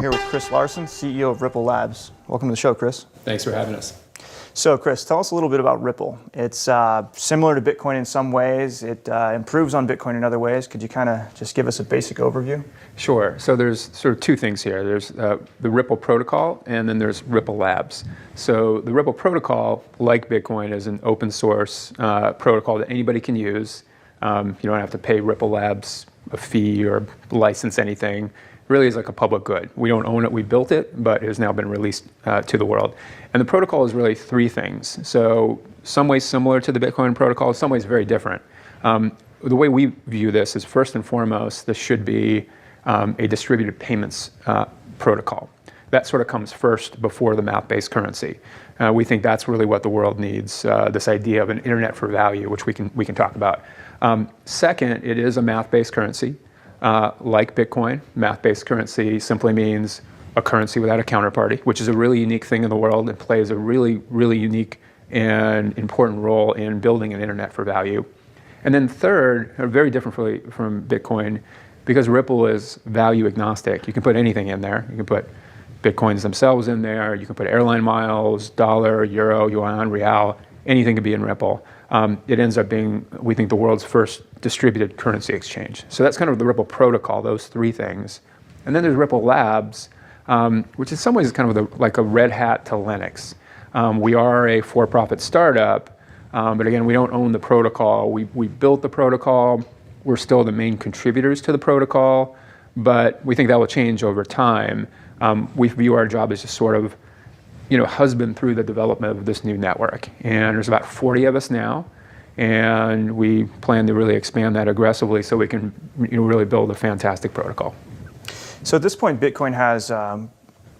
here with Chris Larsen, CEO of Ripple Labs. Welcome to the show, Chris. Thanks for having us. So, Chris, tell us a little bit about Ripple. It's similar to Bitcoin in some ways. It improves on Bitcoin in other ways. Could you kind of just give us a basic overview? Sure. So there's sort of two things here. There's the Ripple protocol, and then there's Ripple Labs. So the Ripple protocol, like Bitcoin, is an open source protocol that anybody can use. You don't have to pay Ripple Labs a fee or license anything. It really is like a public good. We don't own it, we built it, but it has now been released to the world. And the protocol is really three things. So some ways similar to the Bitcoin protocol, some ways very different. The way we view this is, first and foremost, this should be a distributed payments protocol. That sort of comes first before the math-based currency. We think that's really what the world needs, this idea of an internet for value, which we can talk about. Second, it is a math-based currency. Like Bitcoin, math-based currency simply means a currency without a counterparty, which is a really unique thing in the world and plays a really, really unique and important role in building an internet for value. And then third, very differently from Bitcoin, because Ripple is value agnostic, you can put anything in there. You can put Bitcoins themselves in there, you can put airline miles, dollar, euro, yuan, real, anything can be in Ripple. It ends up being, we think, the world's first distributed currency exchange. So that's kind of the Ripple protocol, those three things. And then there's Ripple Labs, which in some ways is kind of like a red hat to Linux. We are a for-profit startup, but again, we don't own the protocol. We built the protocol. We're still the main contributors to the protocol, but we think that will change over time. We view our job as just sort of husband through the development of this new network. And there's about 40 of us now, and we plan to really expand that aggressively so we can really build a fantastic protocol. So at this point, Bitcoin has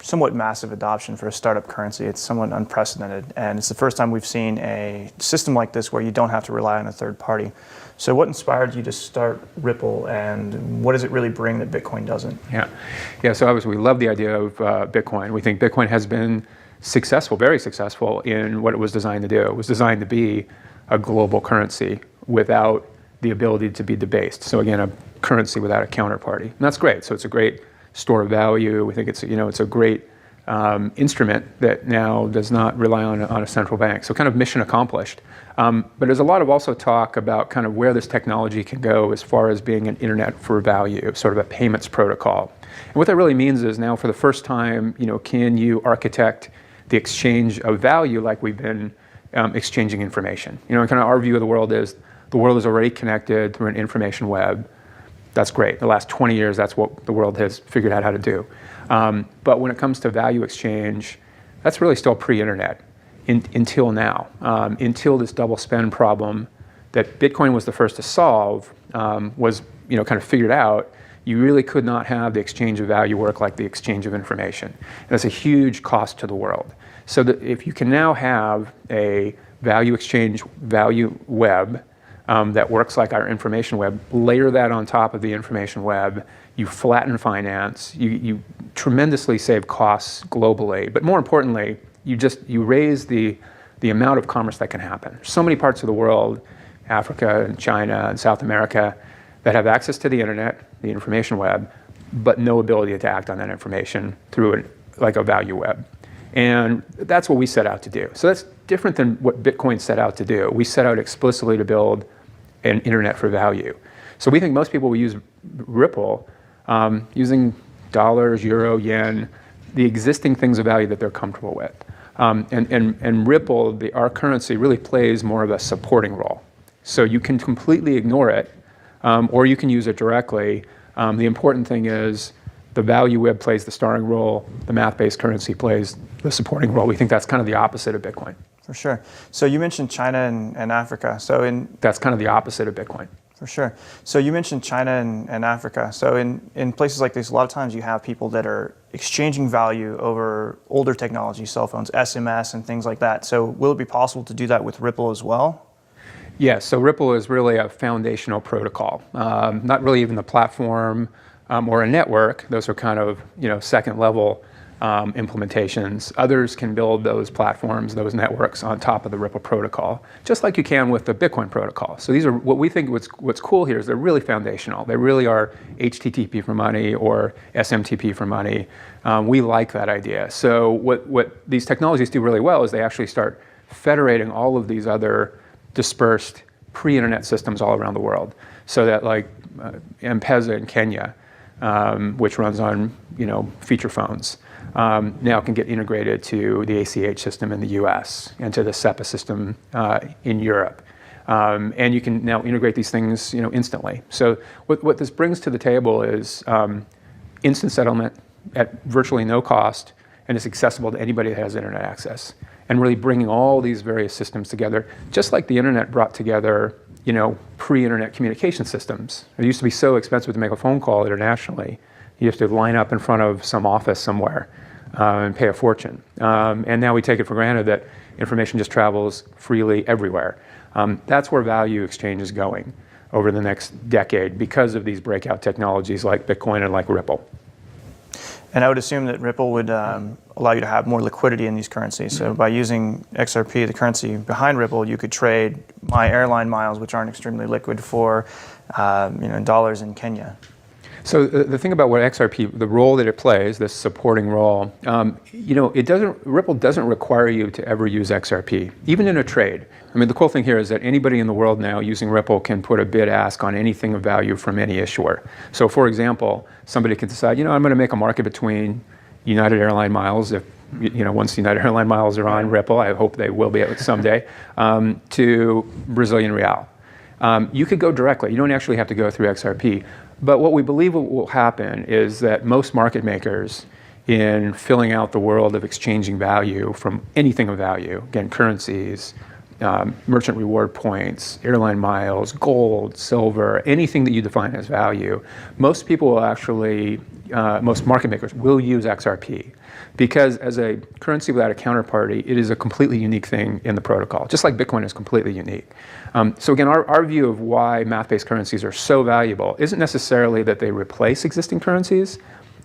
somewhat massive adoption for a startup currency. It's somewhat unprecedented, and it's the first time we've seen a system like this where you don't have to rely on a third party. So what inspired you to start Ripple, and what does it really bring that Bitcoin doesn't? Yeah. So obviously we love the idea of Bitcoin. We think Bitcoin has been successful, very successful in what it was designed to do. It was designed to be a global currency without the ability to be debased. So again, a currency without a counterparty. And that's great. So it's a great store of value. We think it's a great instrument that now does not rely on a central bank. So kind of mission accomplished. But there's a lot of also talk about kind of where this technology can go as far as being an internet for value, sort of a payments protocol. And what that really means is now for the first time, can you architect the exchange of value like we've been exchanging information. Kind of our view of the world is already connected through an information web. That's great. The last 20 years, that's what the world has figured out how to do. But when it comes to value exchange, that's really still pre-internet until now. Until this double spend problem that Bitcoin was the first to solve was kind of figured out, you really could not have the exchange of value work like the exchange of information. And that's a huge cost to the world. So that if you can now have a value exchange value web that works like our information web, layer that on top of the information web, you flatten finance, you tremendously save costs globally, but more importantly, you raise the amount of commerce that can happen. So many parts of the world, Africa and China and South America, that have access to the internet, the information web, but no ability to act on that information through like a value web. And that's what we set out to do. So that's different than what Bitcoin set out to do. We set out explicitly to build an internet for value. So we think most people will use Ripple using dollars, euro, yen, the existing things of value that they're comfortable with. And Ripple, our currency, really plays more of a supporting role. So you can completely ignore it, or you can use it directly. The important thing is the value web plays the starring role, the math-based currency plays the supporting role. We think that's kind of the opposite of Bitcoin. For sure. So you mentioned China and Africa. That's kind of the opposite of Bitcoin. For sure. So you mentioned China and Africa. So in places like this, a lot of times you have people that are exchanging value over older technology, cell phones, SMS and things like that. So will it be possible to do that with Ripple as well? Yes, so Ripple is really a foundational protocol, not really even the platform or a network. Those are kind of second level implementations. Others can build those platforms, those networks on top of the Ripple protocol, just like you can with the Bitcoin protocol. So these are what we think what's cool here is they're really foundational. They really are HTTP for money or SMTP for money. We like that idea. So what these technologies do really well is they actually start federating all of these other dispersed pre-internet systems all around the world. So that like M-Pesa in Kenya, which runs on feature phones, now can get integrated to the ACH system in the US and to the SEPA system in Europe. And you can now integrate these things instantly. So what this brings to the table is instant settlement at virtually no cost, and it's accessible to anybody that has internet access. And really bringing all these various systems together, just like the internet brought together pre-internet communication systems. It used to be so expensive to make a phone call internationally. You have to line up in front of some office somewhere and pay a fortune. And now we take it for granted that information just travels freely everywhere. That's where value exchange is going over the next decade because of these breakout technologies like Bitcoin and like Ripple. And I would assume that Ripple would allow you to have more liquidity in these currencies. So by using XRP, the currency behind Ripple, you could trade my airline miles, which aren't extremely liquid, for dollars in Kenya. So the thing about what XRP, the role that it plays, this supporting role, Ripple doesn't require you to ever use XRP, even in a trade. I mean, the cool thing here is that anybody in the world now using Ripple can put a bid ask on anything of value from any issuer. So for example, somebody can decide, I'm going to make a market between United Airline miles, if once United Airline miles are on Ripple, I hope they will be someday, to Brazilian real. You could go directly. You don't actually have to go through XRP. But what we believe will happen is that most market makers, in filling out the world of exchanging value from anything of value, again, currencies, merchant reward points, airline miles, gold, silver, anything that you define as value, most people will actually, most market makers will use XRP. Because as a currency without a counterparty, it is a completely unique thing in the protocol, just like Bitcoin is completely unique. So again, our view of why math-based currencies are so valuable isn't necessarily that they replace existing currencies,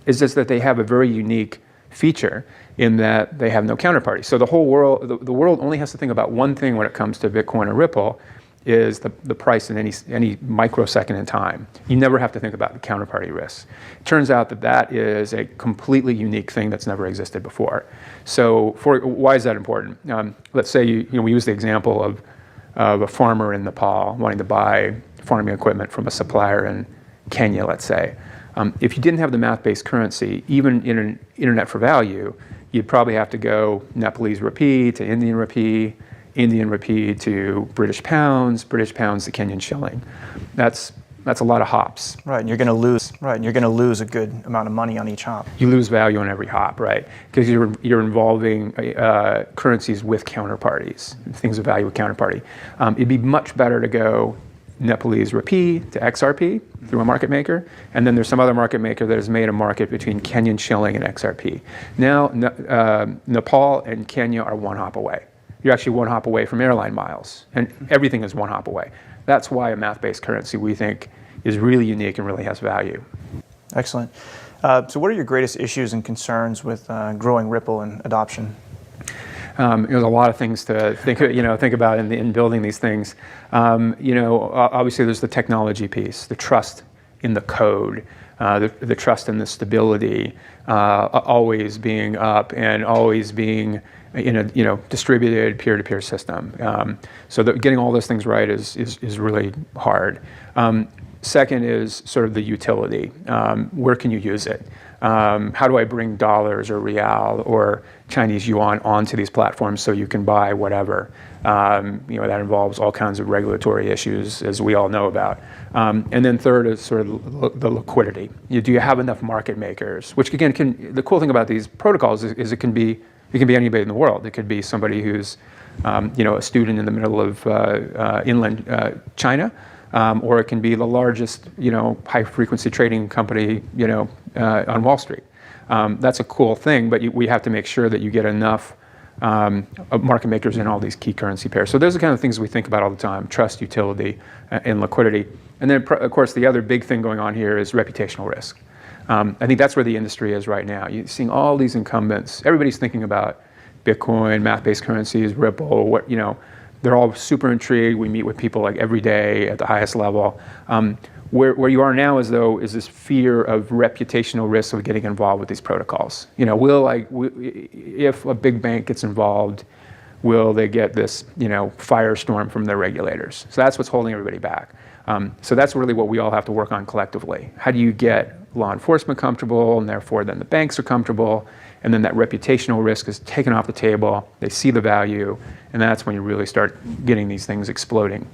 it's just that they have a very unique feature in that they have no counterparty. So the whole world, the world only has to think about one thing when it comes to Bitcoin or Ripple, is the price in any microsecond in time. You never have to think about the counterparty risks. It turns out that is a completely unique thing that's never existed before. So why is that important? Let's say we use the example of a farmer in Nepal wanting to buy farming equipment from a supplier in Kenya, let's say. If you didn't have the math-based currency, even in an internet for value, you'd probably have to go Nepalese rupee to Indian rupee, Indian rupee to British pounds to Kenyan shilling. That's a lot of hops. Right, and you're going to lose. Right, and you're going to lose a good amount of money on each hop. You lose value on every hop, right? Because you're involving currencies with counterparties, things of value with counterparty. It'd be much better to go Nepalese rupee to XRP through a market maker, and then there's some other market maker that has made a market between Kenyan shilling and XRP. Now, Nepal and Kenya are one hop away. You're actually one hop away from airline miles, and everything is one hop away. That's why a math-based currency, we think, is really unique and really has value. Excellent. So what are your greatest issues and concerns with growing Ripple and adoption? There's a lot of things to think about in building these things. Obviously there's the technology piece, the trust in the code, the trust in the stability, always being up and always being in a distributed peer-to-peer system. So getting all those things right is really hard. Second is sort of the utility. Where can you use it? How do I bring dollars or real or Chinese yuan onto these platforms so you can buy whatever? That involves all kinds of regulatory issues, as we all know about. And then third is sort of the liquidity. Do you have enough market makers? Which again, the cool thing about these protocols is it can be anybody in the world. It could be somebody who's a student in the middle of inland China. Or it can be the largest, high-frequency trading company, on Wall Street. That's a cool thing, but we have to make sure that you get enough market makers in all these key currency pairs. So those are the kind of things we think about all the time: trust, utility, and liquidity. And then, of course, the other big thing going on here is reputational risk. I think that's where the industry is right now. You're seeing all these incumbents. Everybody's thinking about Bitcoin, math-based currencies, Ripple. They're all super intrigued. We meet with people like every day at the highest level. Where you are now is this fear of reputational risk of getting involved with these protocols. If a big bank gets involved, will they get this firestorm from their regulators? So that's what's holding everybody back. So that's really what we all have to work on collectively. How do you get law enforcement comfortable, and therefore then the banks are comfortable, and then that reputational risk is taken off the table, they see the value, and that's when you really start getting these things exploding.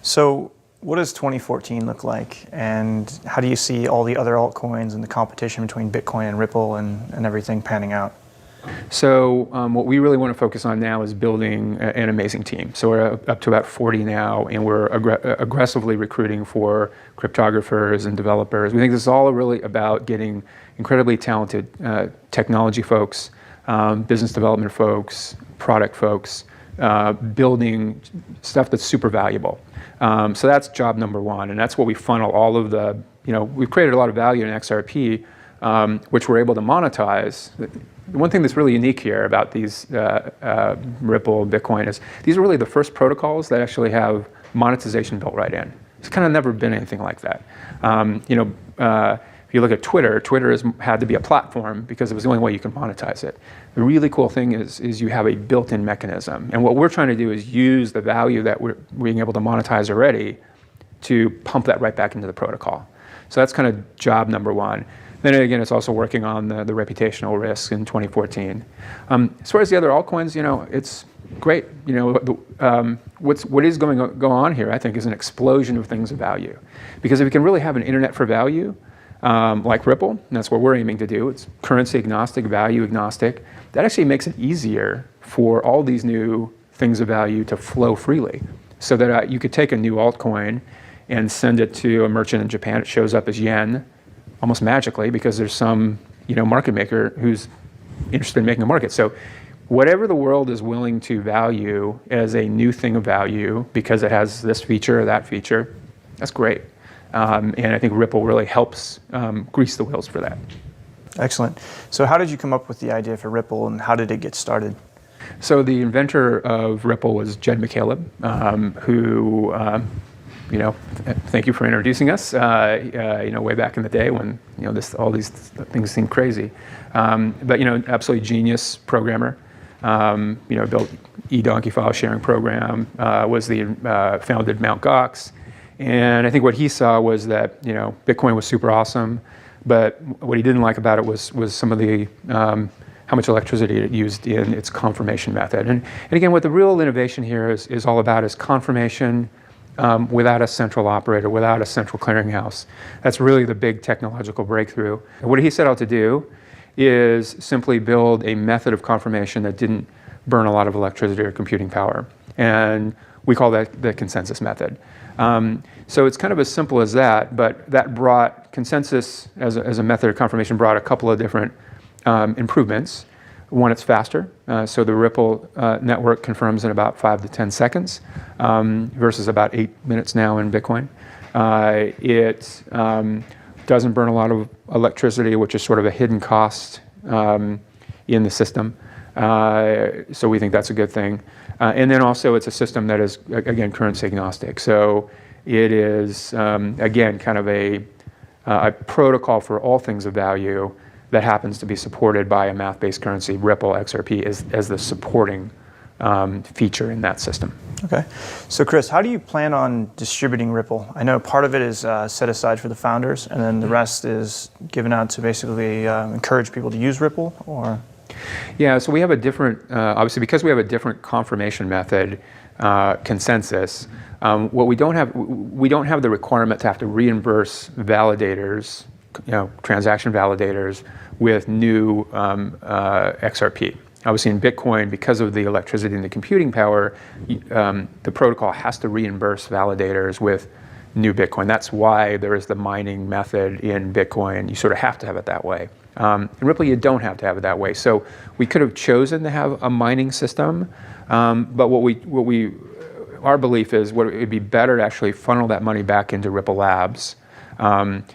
So what does 2014 look like, and how do you see all the other altcoins and the competition between Bitcoin and Ripple and everything panning out? So what we really want to focus on now is building an amazing team. So we're up to about 40 now, and we're aggressively recruiting for cryptographers and developers. We think this is all really about getting incredibly talented technology folks, business development folks, product folks, building stuff that's super valuable. So that's job number one, and that's what we funnel all of the, we've created a lot of value in XRP, which we're able to monetize. The one thing that's really unique here about these Ripple, Bitcoin is these are really the first protocols that actually have monetization built right in. It's kind of never been anything like that. If you look at Twitter, Twitter has had to be a platform because it was the only way you can monetize it. The really cool thing is you have a built-in mechanism. And what we're trying to do is use the value that we're being able to monetize already to pump that right back into the protocol. So that's kind of job number one. Then again, it's also working on the reputational risk in 2014. As far as the other altcoins, it's great. What is going to go on here, I think, is an explosion of things of value. Because if we can really have an internet for value, like Ripple, and that's what we're aiming to do, it's currency agnostic, value agnostic, that actually makes it easier for all these new things of value to flow freely. So that you could take a new altcoin and send it to a merchant in Japan. It shows up as yen, almost magically, because there's some market maker who's interested in making a market. So whatever the world is willing to value as a new thing of value because it has this feature or that feature, that's great. And I think Ripple really helps grease the wheels for that. Excellent. So how did you come up with the idea for Ripple, and how did it get started? So the inventor of Ripple was Jed McCaleb, who thank you for introducing us. Way back in the day when all these things seemed crazy, but absolutely genius programmer. Built eDonkey file sharing program. Was the founded Mt. Gox, and I think what he saw was that Bitcoin was super awesome, but what he didn't like about it was some of the how much electricity it used in its confirmation method. And again, what the real innovation here is all about is confirmation. Without a central operator, without a central clearinghouse. That's really the big technological breakthrough. And what he set out to do is simply build a method of confirmation that didn't burn a lot of electricity or computing power. And we call that the consensus method. So it's kind of as simple as that, but that brought consensus as a method of confirmation brought a couple of different improvements. One, it's faster. So the Ripple network confirms in about 5 to 10 seconds versus about 8 minutes now in Bitcoin. It doesn't burn a lot of electricity, which is sort of a hidden cost in the system. So we think that's a good thing. And then also it's a system that is, again, currency agnostic. So it is, again, kind of a protocol for all things of value that happens to be supported by a math-based currency, Ripple XRP, as the supporting feature in that system. Okay. So Chris, how do you plan on distributing Ripple? I know part of it is set aside for the founders, and then the rest is given out to basically encourage people to use Ripple, or? Yeah, so we have a different, obviously because we have a different confirmation method, consensus, what we don't have the requirement to have to reimburse validators, transaction validators with new XRP. Obviously in Bitcoin, because of the electricity and the computing power, the protocol has to reimburse validators with new Bitcoin. That's why there is the mining method in Bitcoin. You sort of have to have it that way. In Ripple, you don't have to have it that way. So we could have chosen to have a mining system, but our belief is it would be better to actually funnel that money back into Ripple Labs,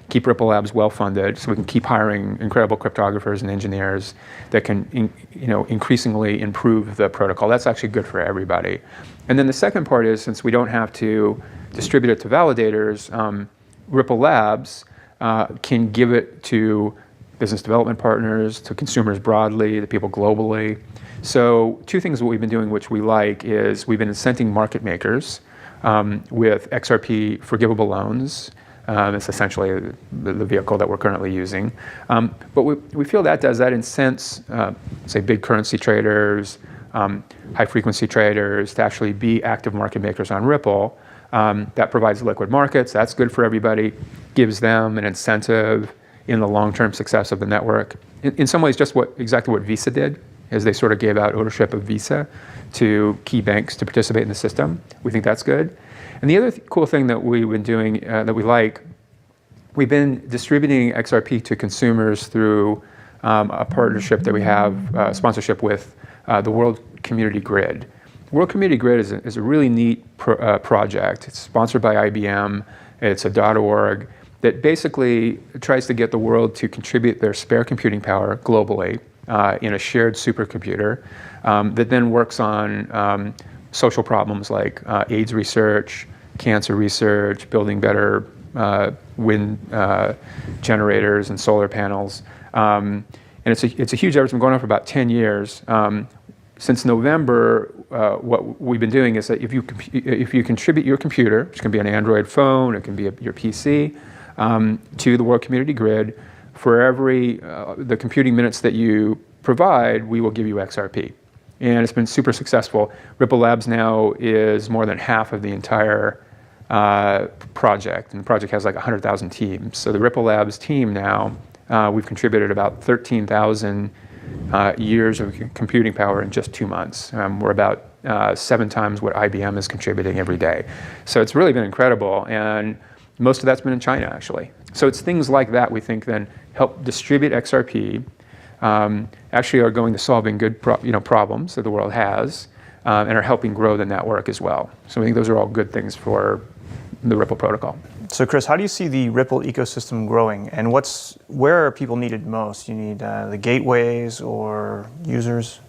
keep Ripple Labs well funded, so we can keep hiring incredible cryptographers and engineers that can, increasingly improve the protocol. That's actually good for everybody. And then the second part is, since we don't have to distribute it to validators, Ripple Labs can give it to business development partners, to consumers broadly, to people globally. So two things that we've been doing which we like is we've been incenting market makers with XRP forgivable loans. It's essentially the vehicle that we're currently using. But we feel that incents, say, big currency traders, high-frequency traders to actually be active market makers on Ripple. That provides liquid markets. That's good for everybody, gives them an incentive in the long-term success of the network. In some ways, just exactly what Visa did, is they sort of gave out ownership of Visa to key banks to participate in the system. We think that's good. And the other cool thing that we've been doing that we like, we've been distributing XRP to consumers through a partnership that we have, sponsorship with the World Community Grid. World Community Grid is a really neat project. It's sponsored by IBM. It's a .org that basically tries to get the world to contribute their spare computing power globally in a shared supercomputer that then works on social problems like AIDS research, cancer research, building better wind generators and solar panels. And it's a huge effort. It's been going on for about 10 years. Since November, what we've been doing is that if you contribute your computer, which can be an Android phone, it can be your PC, to the World Community Grid, for every the computing minutes that you provide, we will give you XRP. And it's been super successful. Ripple Labs now is more than half of the entire project, and the project has like 100,000 teams. So the Ripple Labs team now, we've contributed about 13,000 years of computing power in just 2 months. We're about 7 times what IBM is contributing every day. So it's really been incredible, and most of that's been in China, actually. So it's things like that we think then help distribute XRP, actually are going to solving good problems that the world has, and are helping grow the network as well. So I think those are all good things for the Ripple protocol. So Chris, how do you see the Ripple ecosystem growing, and where are people needed most? You need the gateways or users?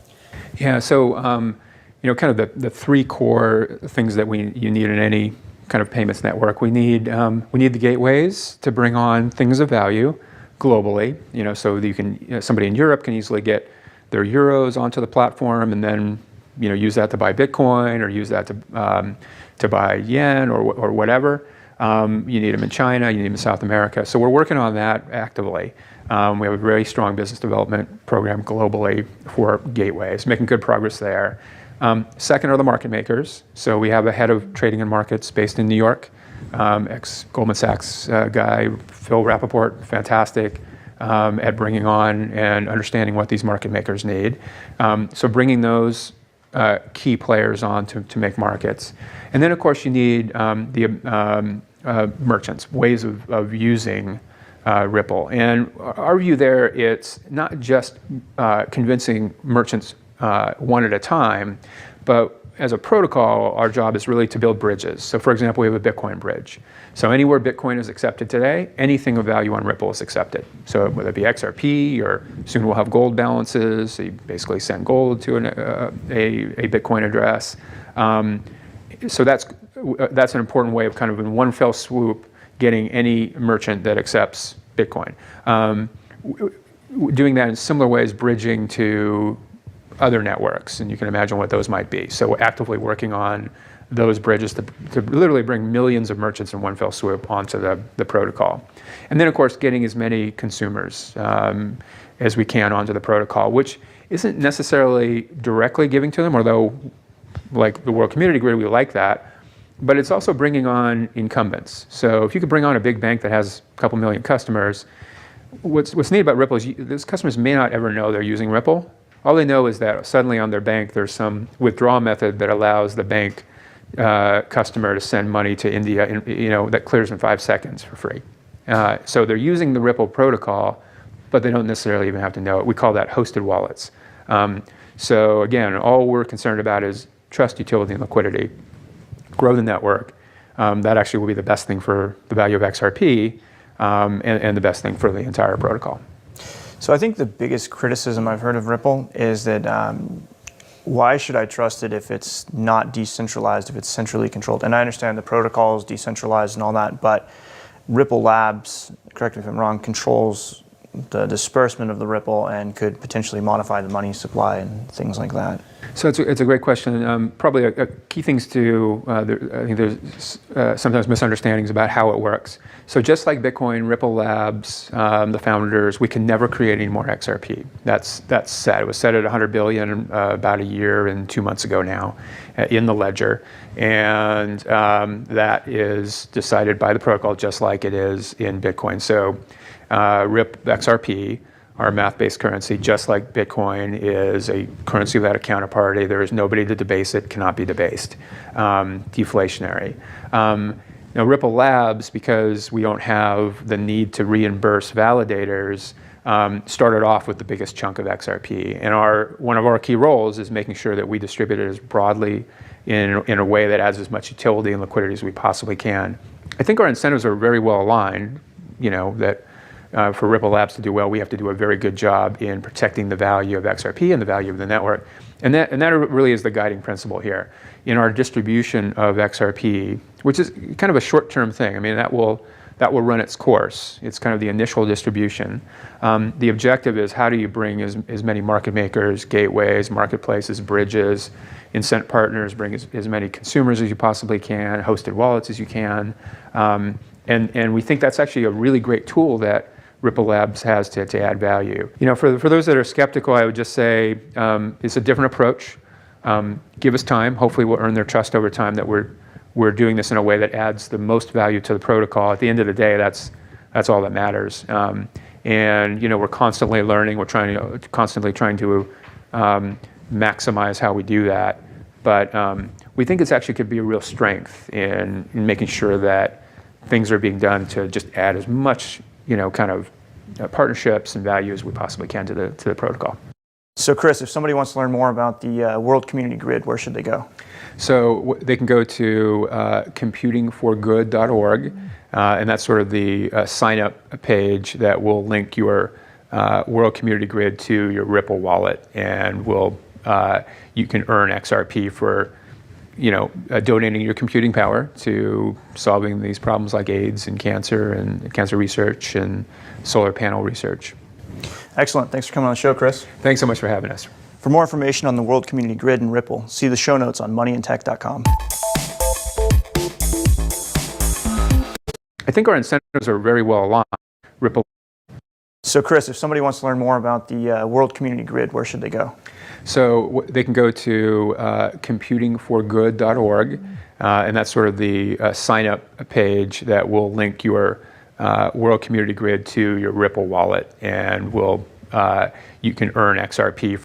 Yeah, so kind of the 3 core things that you need in any kind of payments network. We need the gateways to bring on things of value globally. So that you can somebody in Europe can easily get their euros onto the platform and then use that to buy Bitcoin or use that to buy yen or whatever. You need them in China, you need them in South America. So we're working on that actively. We have a very strong business development program globally for gateways, making good progress there. Second are the market makers. So we have a head of trading and markets based in New York, ex-Goldman Sachs guy, Phil Rappaport, fantastic at bringing on and understanding what these market makers need. So bringing those key players on to make markets. And then, of course, you need the merchants, ways of using Ripple. And our view there, it's not just convincing merchants one at a time, but as a protocol, our job is really to build bridges. So for example, we have a Bitcoin bridge. So anywhere Bitcoin is accepted today, anything of value on Ripple is accepted. So whether it be XRP, or soon we'll have gold balances, so you basically send gold to a Bitcoin address. So that's an important way of kind of in one fell swoop getting any merchant that accepts Bitcoin. Doing that in similar ways, bridging to other networks, and you can imagine what those might be. So we're actively working on those bridges to literally bring millions of merchants in one fell swoop onto the protocol. And then, of course, getting as many consumers as we can onto the protocol, which isn't necessarily directly giving to them, although like the World Community Grid, we like that. But it's also bringing on incumbents. So if you could bring on a big bank that has a couple million customers, what's neat about Ripple is those customers may not ever know they're using Ripple. All they know is that suddenly on their bank there's some withdrawal method that allows the bank customer to send money to India, that clears in 5 seconds for free. So they're using the Ripple protocol, but they don't necessarily even have to know it. We call that hosted wallets. So again, all we're concerned about is trust, utility, and liquidity. Grow the network. That actually will be the best thing for the value of XRP. and the best thing for the entire protocol. So I think the biggest criticism I've heard of Ripple is that why should I trust it if it's not decentralized, if it's centrally controlled? And I understand the protocol is decentralized and all that, but Ripple Labs, correct me if I'm wrong, controls the disbursement of the Ripple and could potentially modify the money supply and things like that. So it's a great question. Probably a key things to, I think there's sometimes misunderstandings about how it works. So just like Bitcoin, Ripple Labs, the founders, we can never create any more XRP. That's set. It was set at 100 billion about a year and 2 months ago now in the ledger. And that is decided by the protocol just like it is in Bitcoin. So RIP XRP, our math-based currency, just like Bitcoin, is a currency without a counterparty. There is nobody to debase it, cannot be debased. Deflationary. Now Ripple Labs, because we don't have the need to reimburse validators, started off with the biggest chunk of XRP. And one of our key roles is making sure that we distribute it as broadly in a way that adds as much utility and liquidity as we possibly can. I think our incentives are very well aligned, that for Ripple Labs to do well, we have to do a very good job in protecting the value of XRP and the value of the network. And that really is the guiding principle here. In our distribution of XRP, which is kind of a short-term thing, I mean, that will run its course. It's kind of the initial distribution. The objective is how do you bring as many market makers, gateways, marketplaces, bridges, incent partners, bring as many consumers as you possibly can, hosted wallets as you can. And we think that's actually a really great tool that Ripple Labs has to add value. For those that are skeptical, I would just say it's a different approach. Give us time. Hopefully we'll earn their trust over time that we're doing this in a way that adds the most value to the protocol. At the end of the day, that's all that matters. And we're constantly learning. We're constantly trying to maximize how we do that. But we think it's actually could be a real strength in making sure that things are being done to just add as much partnerships and value as we possibly can to the protocol. So Chris, if somebody wants to learn more about the World Community Grid, where should they go? So they can go to computingforgood.org, and that's sort of the sign-up page that will link your World Community Grid to your Ripple wallet, and you can earn XRP for donating your computing power to solving these problems like AIDS and cancer research and solar panel research. Excellent. Thanks for coming on the show, Chris. Thanks so much for having us. For more information on the World Community Grid and Ripple, see the show notes on moneyandtech.com. I think our incentives are very well aligned. Ripple. So Chris, if somebody wants to learn more about the World Community Grid, where should they go? So they can go to computingforgood.org, and that's sort of the sign-up page that will link your World Community Grid to your Ripple wallet, and you can earn XRP